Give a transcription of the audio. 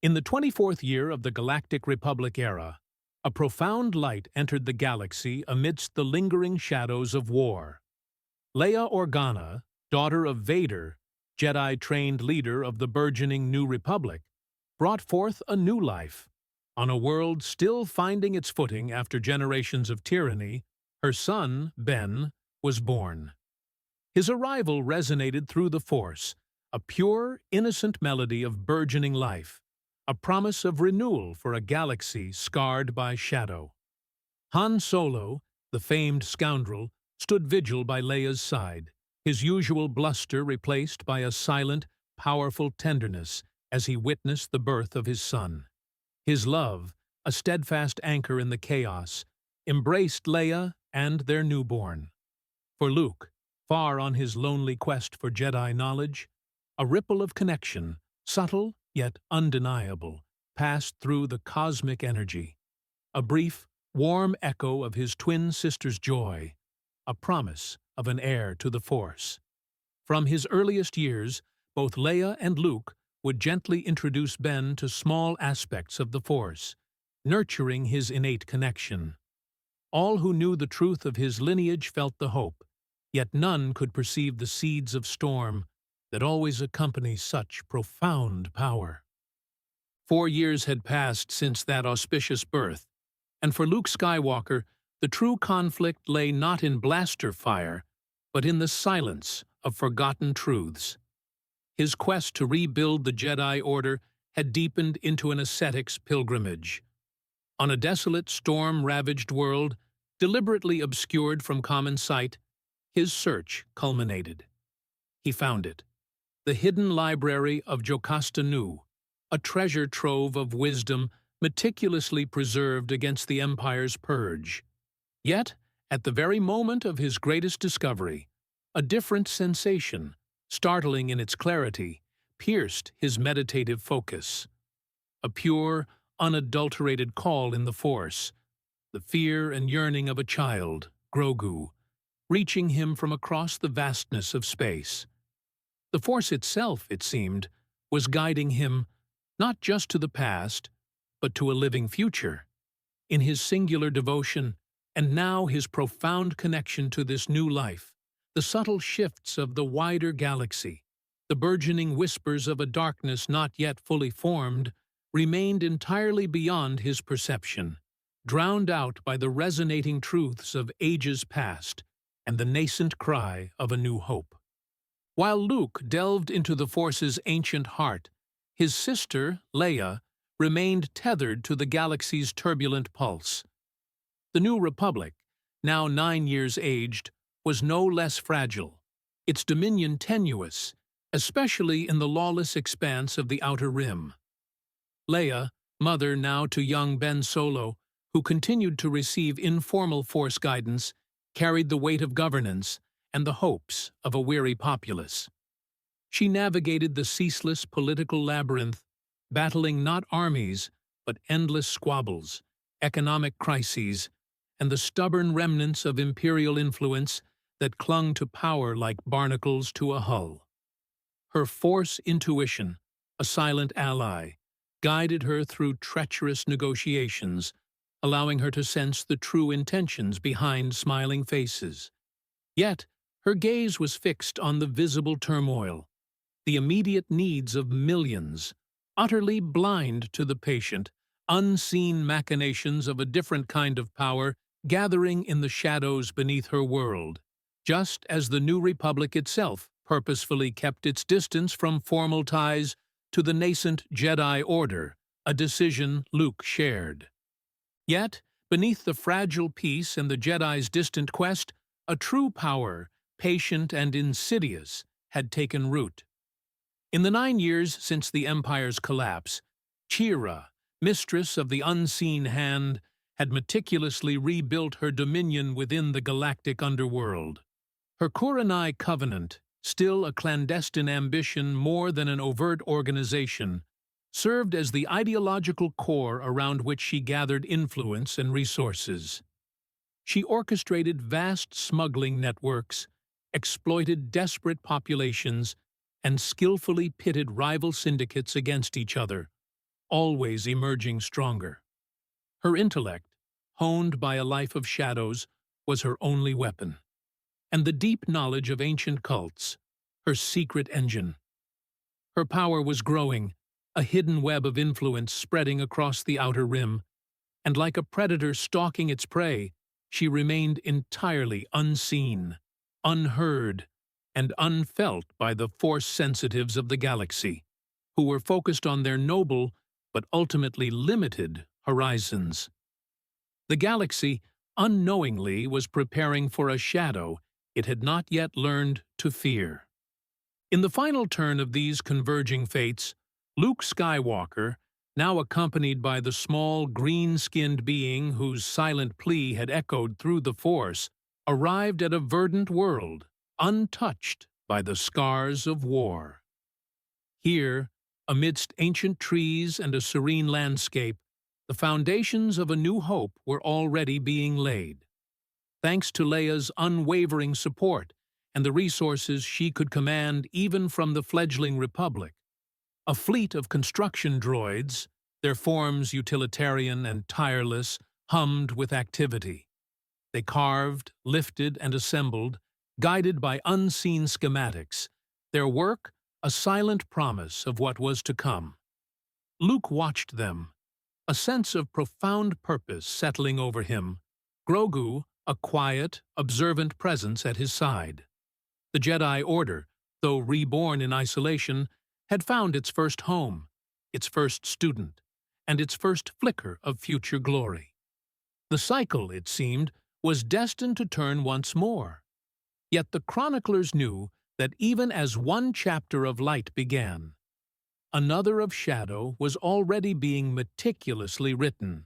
In the 24th year of the Galactic Republic era, a profound light entered the galaxy amidst the lingering shadows of war. Leia Organa, daughter of Vader, Jedi-trained leader of the burgeoning New Republic, brought forth a new life. On a world still finding its footing after generations of tyranny, her son, Ben, was born. His arrival resonated through the Force, a pure, innocent melody of burgeoning life, a promise of renewal for a galaxy scarred by shadow. Han Solo, the famed scoundrel, stood vigil by Leia's side, his usual bluster replaced by a silent, powerful tenderness as he witnessed the birth of his son. His love, a steadfast anchor in the chaos, embraced Leia and their newborn. For Luke, far on his lonely quest for Jedi knowledge, a ripple of connection, subtle yet undeniable, passed through the cosmic energy. A brief, warm echo of his twin sister's joy, a promise of an heir to the Force. From his earliest years, both Leia and Luke would gently introduce Ben to small aspects of the Force, nurturing his innate connection. All who knew the truth of his lineage felt the hope, yet none could perceive the seeds of storm that always accompany such profound power. 4 years had passed since that auspicious birth, and for Luke Skywalker, the true conflict lay not in blaster fire, but in the silence of forgotten truths. His quest to rebuild the Jedi Order had deepened into an ascetic's pilgrimage. On a desolate, storm-ravaged world, deliberately obscured from common sight, his search culminated. He found it, the hidden library of Jocasta Nu, a treasure trove of wisdom meticulously preserved against the Empire's purge. Yet, at the very moment of his greatest discovery, a different sensation, startling in its clarity, pierced his meditative focus. A pure, unadulterated call in the Force, the fear and yearning of a child, Grogu, reaching him from across the vastness of space. The Force itself, it seemed, was guiding him not just to the past, but to a living future. In his singular devotion, and now his profound connection to this new life, the subtle shifts of the wider galaxy, the burgeoning whispers of a darkness not yet fully formed, remained entirely beyond his perception, drowned out by the resonating truths of ages past and the nascent cry of a new hope. While Luke delved into the Force's ancient heart, his sister, Leia, remained tethered to the galaxy's turbulent pulse. The New Republic, now 9 years aged, was no less fragile, its dominion tenuous, especially in the lawless expanse of the Outer Rim. Leia, mother now to young Ben Solo, who continued to receive informal Force guidance, carried the weight of governance and the hopes of a weary populace. She navigated the ceaseless political labyrinth, battling not armies, but endless squabbles, economic crises, and the stubborn remnants of imperial influence that clung to power like barnacles to a hull. Her Force intuition, a silent ally, guided her through treacherous negotiations, allowing her to sense the true intentions behind smiling faces. Yet, her gaze was fixed on the visible turmoil, the immediate needs of millions, utterly blind to the patient, unseen machinations of a different kind of power gathering in the shadows beneath her world, just as the New Republic itself purposefully kept its distance from formal ties to the nascent Jedi Order, a decision Luke shared. Yet, beneath the fragile peace and the Jedi's distant quest, a true power, patient and insidious, had taken root. In the 9 years since the Empire's collapse, Qi'ra, mistress of the unseen hand, had meticulously rebuilt her dominion within the galactic underworld. Her Kurenai covenant, still a clandestine ambition more than an overt organization, served as the ideological core around which she gathered influence and resources. She orchestrated vast smuggling networks, exploited desperate populations, and skillfully pitted rival syndicates against each other, always emerging stronger. Her intellect, honed by a life of shadows, was her only weapon, and the deep knowledge of ancient cults, her secret engine. Her power was growing, a hidden web of influence spreading across the outer rim, and like a predator stalking its prey, she remained entirely unseen, unheard, and unfelt by the force sensitives of the galaxy, who were focused on their noble but ultimately limited horizons. The galaxy, unknowingly, was preparing for a shadow it had not yet learned to fear. In the final turn of these converging fates, Luke Skywalker, now accompanied by the small, green-skinned being whose silent plea had echoed through the Force, arrived at a verdant world, untouched by the scars of war. Here, amidst ancient trees and a serene landscape, the foundations of a new hope were already being laid. Thanks to Leia's unwavering support and the resources she could command even from the fledgling Republic, a fleet of construction droids, their forms utilitarian and tireless, hummed with activity. They carved, lifted, and assembled, guided by unseen schematics, their work a silent promise of what was to come. Luke watched them, a sense of profound purpose settling over him, Grogu a quiet, observant presence at his side. The Jedi Order, though reborn in isolation, had found its first home, its first student, and its first flicker of future glory. The cycle, it seemed, was destined to turn once more. Yet the chroniclers knew that even as one chapter of light began, another of shadow was already being meticulously written.